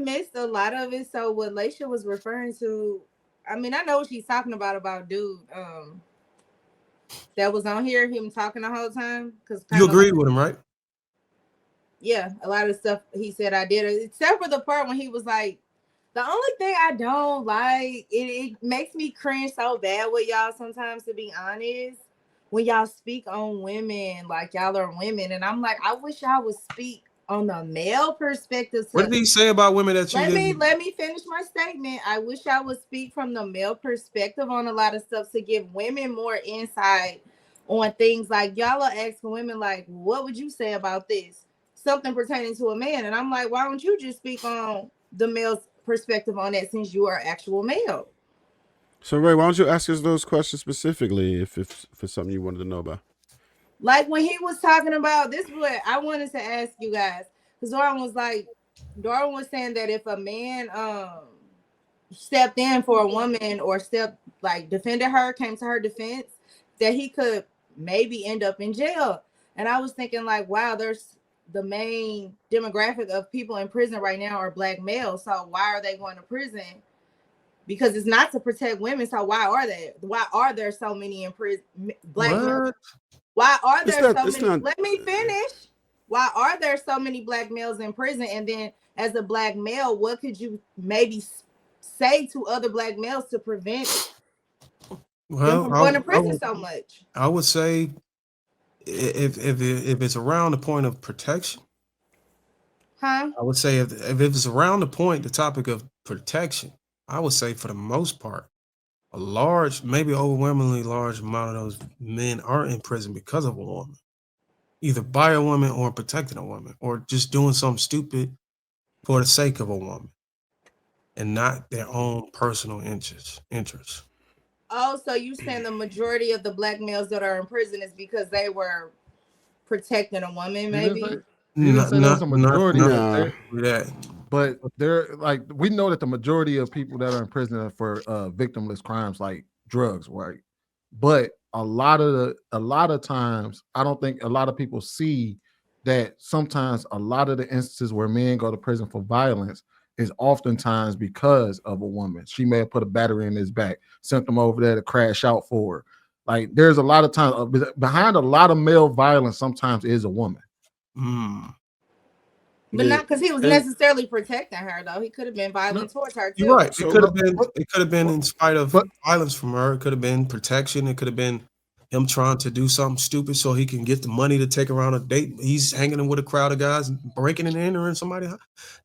missed a lot of it. So what Laisha was referring to, I mean, I know what she's talking about dude that was on here, him talking the whole time. Because You kind of like, agree with him, right? yeah, a lot of stuff he said I did, except for the part when he was like, the only thing I don't like, it makes me cringe so bad with y'all sometimes, to be honest, when y'all speak on women like y'all are women. And I'm like, I wish y'all would speak on the male perspective. What did he say about women that you didn't? Let me finish my statement. I wish I would speak from the male perspective on a lot of stuff to give women more insight on things. Like y'all are asking women like, what would you say about this? Something pertaining to a man. And I'm like, why don't you just speak on the male's perspective on that, since you are actual male? So Ray, why don't you ask us those questions specifically if it's something you wanted to know about? Like when he was talking about this, is what I wanted to ask you guys, because Darwin was saying that if a man stepped in for a woman, or stepped, like, defended her, came to her defense, that he could maybe end up in jail. And I was thinking like, wow, there's the main demographic of people in prison right now are black males. So why are they going to prison? Because it's not to protect women. So why are there so many in prison, black males? What? Why are there so many? Not, Let me finish. Why are there so many black males in prison? And then, as a black male, what could you maybe say to other black males to prevent them from going to prison so much? I would say if it's around the point of protection, Huh? I would say if it's around the point, the topic of protection, I would say for the most part, a large, maybe overwhelmingly large amount of those men are in prison because of a woman, either by a woman or protecting a woman, or just doing something stupid for the sake of a woman and not their own personal interests. Oh, so you saying the majority of the black males that are in prison is because they were protecting a woman, maybe? He didn't say there was a majority, nah. but they're like, we know that the majority of people that are in prison are for victimless crimes like drugs, right? But a lot of times, I don't think a lot of people see that sometimes a lot of the instances where men go to prison for violence is oftentimes because of a woman. She may have put a battery in his back, sent them over there to crash out for her. Like, there's a lot of times behind a lot of male violence sometimes is a woman. But not because he was necessarily protecting her, though. He could have been violent towards her too. You're right. It could have been in spite of violence from her. It could have been protection. It could have been him trying to do something stupid so he can get the money to take around a date. He's hanging with a crowd of guys, breaking and entering somebody.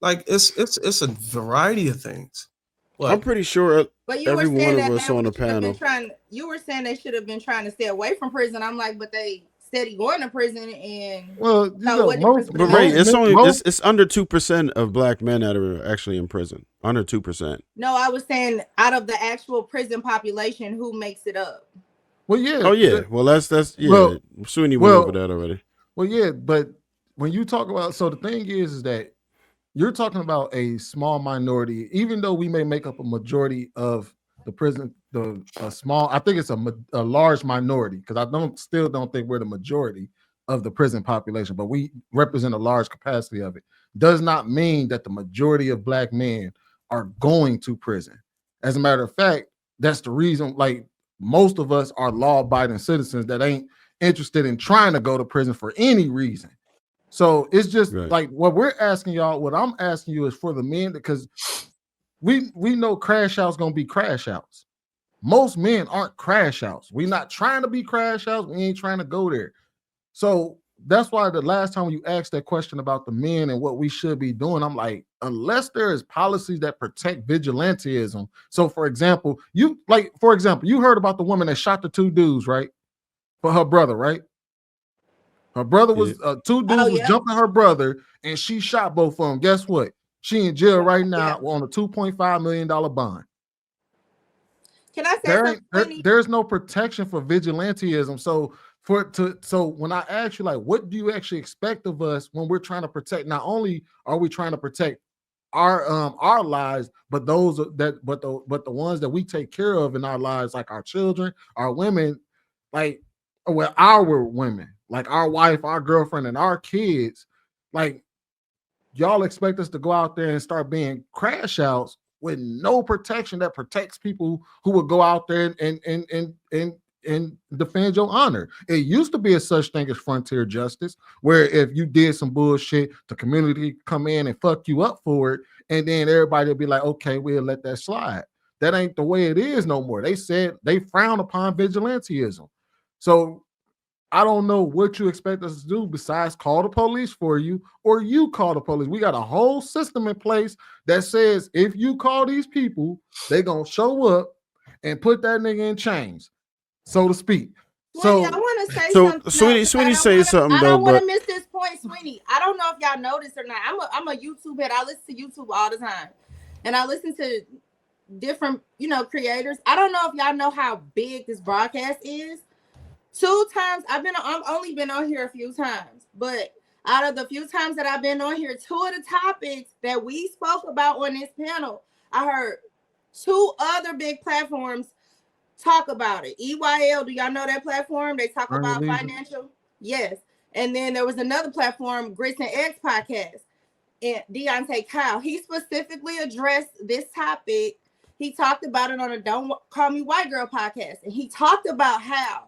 Like it's a variety of things. What? I'm pretty sure every one of us on the panel. You were saying they should have been trying to stay away from prison. I'm like, but they steady going to prison, and well, Ray, it's under 2% of black men that are actually in prison. Under 2%. No, I was saying out of the actual prison population, who makes it up? Well, yeah. Oh yeah. Well, that's yeah. Well, Sweeney went over that already. Well, yeah, but when you talk about, so the thing is that you're talking about a small minority, even though we may make up a majority of the prison, I think it's a large minority, because I still don't think we're the majority of the prison population, but we represent a large capacity of it. Does not mean that the majority of black men are going to prison. As a matter of fact, that's the reason, like, most of us are law-abiding citizens that ain't interested in trying to go to prison for any reason. So it's just like what we're asking y'all, what I'm asking you is for the men, because we know crash outs gonna be crash outs. Most men aren't crash outs. We're not trying to be crash outs. We ain't trying to go there. So that's why the last time you asked that question about the men and what we should be doing, I'm like, unless there is policies that protect vigilanteism. So for example, you heard about the woman that shot the two dudes, right? For her brother, right? Her brother was two dudes was jumping her brother, and she shot both of them. Guess what? She in jail right now on a $2.5 million bond. Can I say something? There's no protection for vigilanteism. So when I ask you, like, what do you actually expect of us when we're trying to protect? Not only are we trying to protect our lives, but the ones that we take care of in our lives, like our children, our women, like, our women, like our wife, our girlfriend, and our kids. Like, y'all expect us to go out there and start being crash outs with no protection that protects people who would go out there and defend your honor. It used to be a such thing as frontier justice, where if you did some bullshit, the community come in and fuck you up for it, and then everybody will be like, okay, we'll let that slide. That ain't the way it is no more. They said they frown upon vigilanteism. So I don't know what you expect us to do besides call the police for you, or you call the police. We got a whole system in place that says if you call these people, they're going to show up and put that nigga in chains, so to speak. Sweeney, I want to say something. Sweeney say something though, I don't want but to miss this point, Sweeney. I don't know if y'all noticed or not. I'm a YouTube head. I listen to YouTube all the time, and I listen to different, creators. I don't know if y'all know how big this broadcast is. 2 times I've only been on here a few times, but out of the few times that I've been on here, 2 of the topics that we spoke about on this panel, I heard 2 other big platforms talk about it. EYL, do y'all know that platform? They talk about financial. Yes. And then there was another platform, Grits and Eggs podcast, and Deontay Kyle. He specifically addressed this topic. He talked about it on a Don't Call Me White Girl podcast. And he talked about how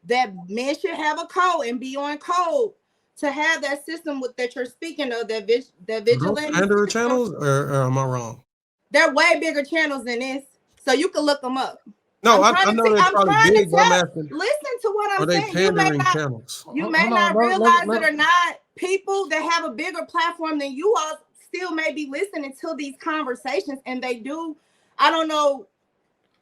that men should have a code and be on code to have that system that you're speaking of, that vigilante Pandora channels, or am I wrong? They're way bigger channels than this, so you can look them up. No, I know they're probably big. But I'm asking, listen to what I'm saying. Are they pandering channels? You may not realize it or not. People that have a bigger platform than you all still may be listening to these conversations, and they do. I don't know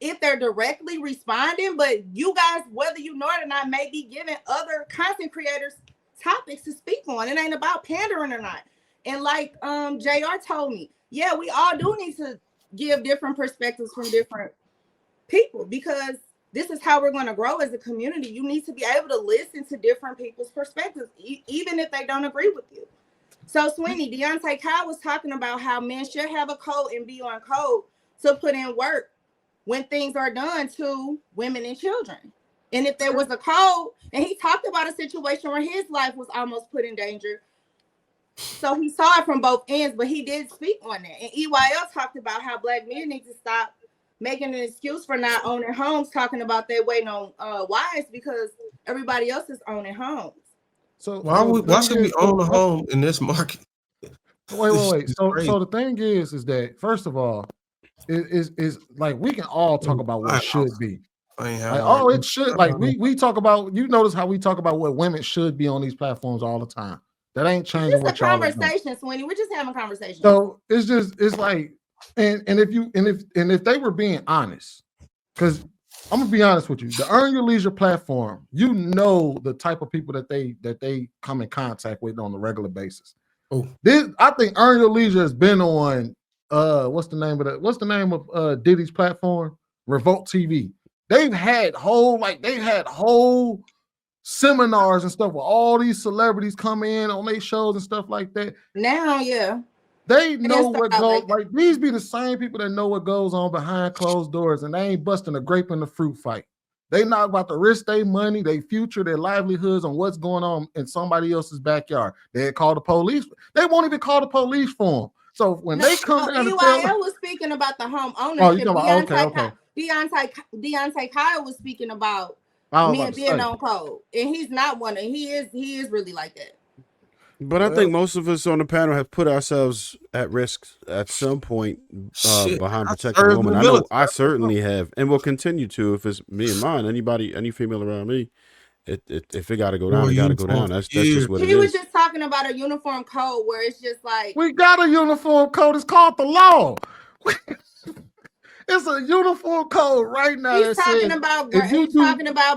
if they're directly responding, but you guys, whether you know it or not, may be giving other content creators topics to speak on. It ain't about pandering or not. And like JR told me, yeah, we all do need to give different perspectives from different people, because this is how we're going to grow as a community. You need to be able to listen to different people's perspectives, even if they don't agree with you. So Sweeney, Deontay Kyle was talking about how men should have a code and be on code to put in work when things are done to women and children. And if there was a code, and he talked about a situation where his life was almost put in danger. So he saw it from both ends, but he did speak on that. And EYL talked about how Black men need to stop making an excuse for not owning homes, talking about they waiting on wives because everybody else is owning homes. So why should we own a home in this market? Wait. So the thing is that first of all, is like we can all talk about what should be. It should. Like we talk about. You notice how we talk about what women should be on these platforms all the time. That ain't changing. It's a conversation, Sweeney. We're just having a conversation. So it's like, and if they were being honest, because I'm gonna be honest with you, the Earn Your Leisure platform, you know the type of people that they come in contact with on a regular basis. Oh, I think Earn Your Leisure has been on what's the name of Diddy's platform? Revolt TV. They've had whole seminars and stuff where all these celebrities come in on their shows and stuff like that. Now, yeah. They know what goes like these be the same people that know what goes on behind closed doors, and they ain't busting a grape in the fruit fight. They not about to risk their money, their future, their livelihoods on what's going on in somebody else's backyard. They call the police. They won't even call the police for them. So when they come down, EYL was speaking about the home ownership. Deontay Kyle was speaking about men being on code, and he's not one. And he is really like that. But I think most of us on the panel have put ourselves at risk at some point behind protecting a woman. I know I certainly have, and will continue to if it's me and mine. Any female around me, if it got to go down, it got to go down. That's just what it is. He was just talking about a uniform code where it's just like we got a uniform code. It's called the law. It's a uniform code right now. He's talking about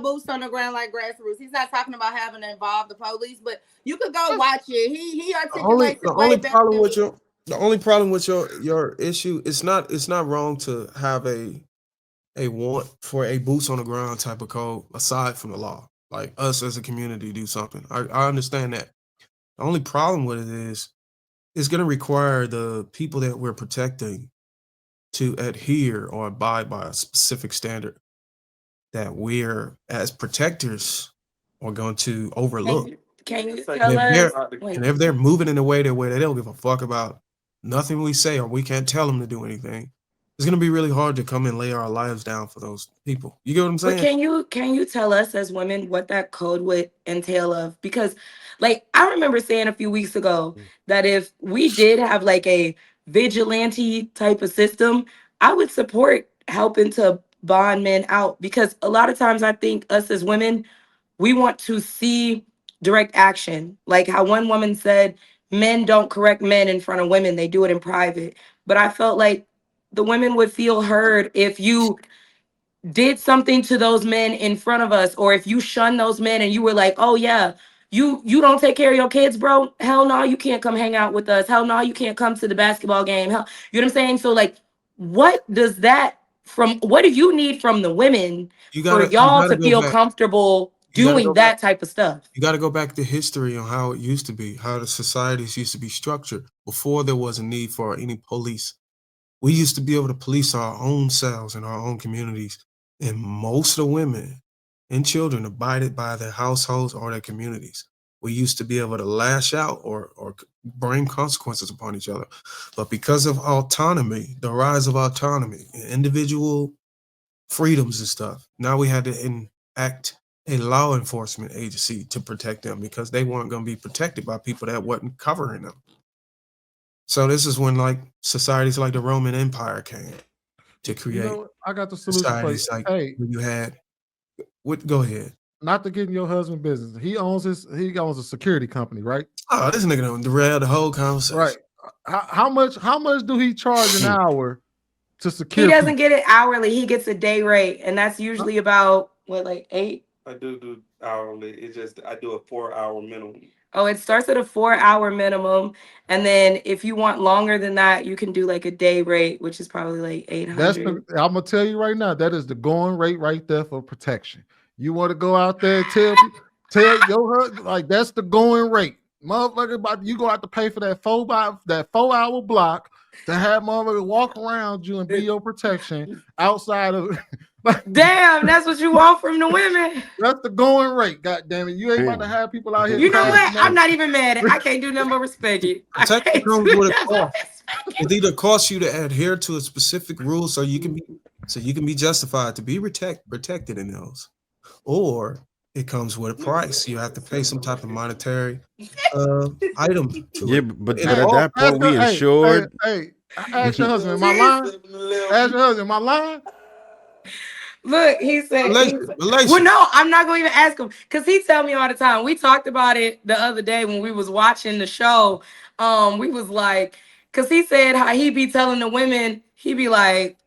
boots on the ground like grassroots. He's not talking about having to involve the police, but you could go watch it. He articulates the only problem with your issue, it's not wrong to have a want for a boots on the ground type of code aside from the law. Like us as a community do something. I understand that. The only problem with it is it's going to require the people that we're protecting to adhere or abide by a specific standard that we're, as protectors, are going to overlook. Can you tell us? And if they're moving in a way where they don't give a fuck about nothing we say, or we can't tell them to do anything, it's gonna be really hard to come and lay our lives down for those people. You get what I'm saying? But can you tell us as women what that code would entail of? Because like I remember saying a few weeks ago that if we did have like a vigilante type of system, I would support helping to bond men out, because a lot of times I think us as women, we want to see direct action. Like how one woman said, men don't correct men in front of women, they do it in private. But I felt like the women would feel heard if you did something to those men in front of us, or if you shun those men and you were like, oh yeah, you don't take care of your kids, bro, hell no, you can't come hang out with us, hell no, you can't come to the basketball game, hell, you know what I'm saying? So like, what do you need from the women for y'all to feel comfortable doing that type of stuff? You got to go back to history on how it used to be, how the societies used to be structured before there was a need for any police. We used to be able to police our own selves in our own communities. And most of the women and children abided by their households or their communities. We used to be able to lash out or bring consequences upon each other. But because of autonomy, the rise of autonomy, individual freedoms and stuff, now we had to enact a law enforcement agency to protect them, because they weren't going to be protected by people that wasn't covering them. So this is when like societies like the Roman Empire came to create. I got the solution for you. Like you had. Go ahead. Not to get in your husband's business. He owns a security company, right? Oh, this nigga done derailed the whole conversation. Right. How much do he charge an hour to secure? He doesn't get it hourly. He gets a day rate, and that's usually about what, like 8? I do hourly. It's just I do a 4-hour minimum. Oh, it starts at a 4-hour minimum, and then if you want longer than that, you can do like a day rate, which is probably like 800. I'm gonna tell you right now, that is the going rate right there for protection. You want to go out there and tell your husband, like, that's the going rate, motherfucker. You go out to pay for that 4-hour block to have motherfucker walk around you and be your protection outside of. Damn, that's what you want from the women. That's the going rate. God damn it, you ain't about to have people out here. You know what? I'm not even mad. I can't do nothing but respect it. Protection comes with a cost. It either costs you to adhere to a specific rule so you can be justified to be protected in those, or it comes with a price. You have to pay some type of monetary item to it. But at that point, we insured. Hey, ask your husband, am I lying? Ask your husband, am I lying? Look, he said, well, no, I'm not going to even ask him, because he tell me all the time. We talked about it the other day when we was watching the show. We was like, because he said how he be telling the women, he be like,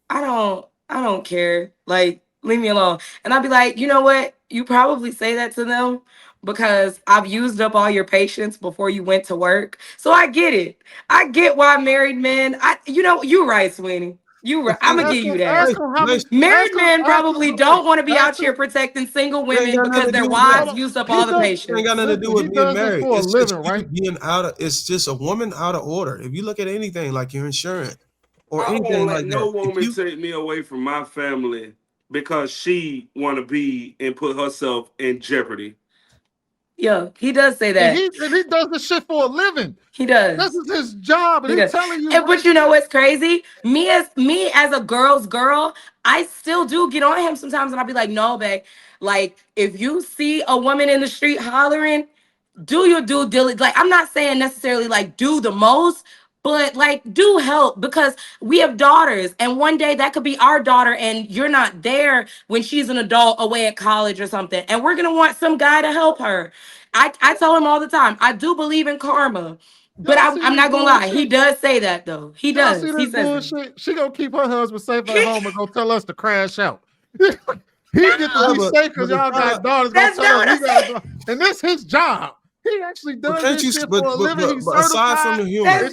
I don't care. Like, leave me alone. And I'd be like, you know what? You probably say that to them because I've used up all your patience before you went to work. So I get it. I get why married men, you're right, Sweeney. I'm gonna give you that. Married men probably don't want to be out here protecting single women because their wives used up all the patience. It ain't got nothing to do with being married. It's just right? It's just a woman out of order. If you look at anything like your insurance or anything like that, no woman take me away from my family because she want to be and put herself in jeopardy. Yeah, he does say that. And he does the shit for a living. He does. This is his job. And he's telling you. But you know what's crazy? Me as a girl's girl, I still do get on him sometimes, and I'll be like, no, babe. Like, if you see a woman in the street hollering, do your due diligence. Like, I'm not saying necessarily like do the most, but like do help, because we have daughters, and one day that could be our daughter, and you're not there when she's an adult away at college or something, and we're gonna want some guy to help her. I tell him all the time, I do believe in karma, but I'm not gonna lie, he does say that though. He does. He says she gonna keep her husband safe at home and go tell us to crash out. He get to be safe because y'all got daughters. And that's his job. He actually does this shit for a living. He's aside from the humor,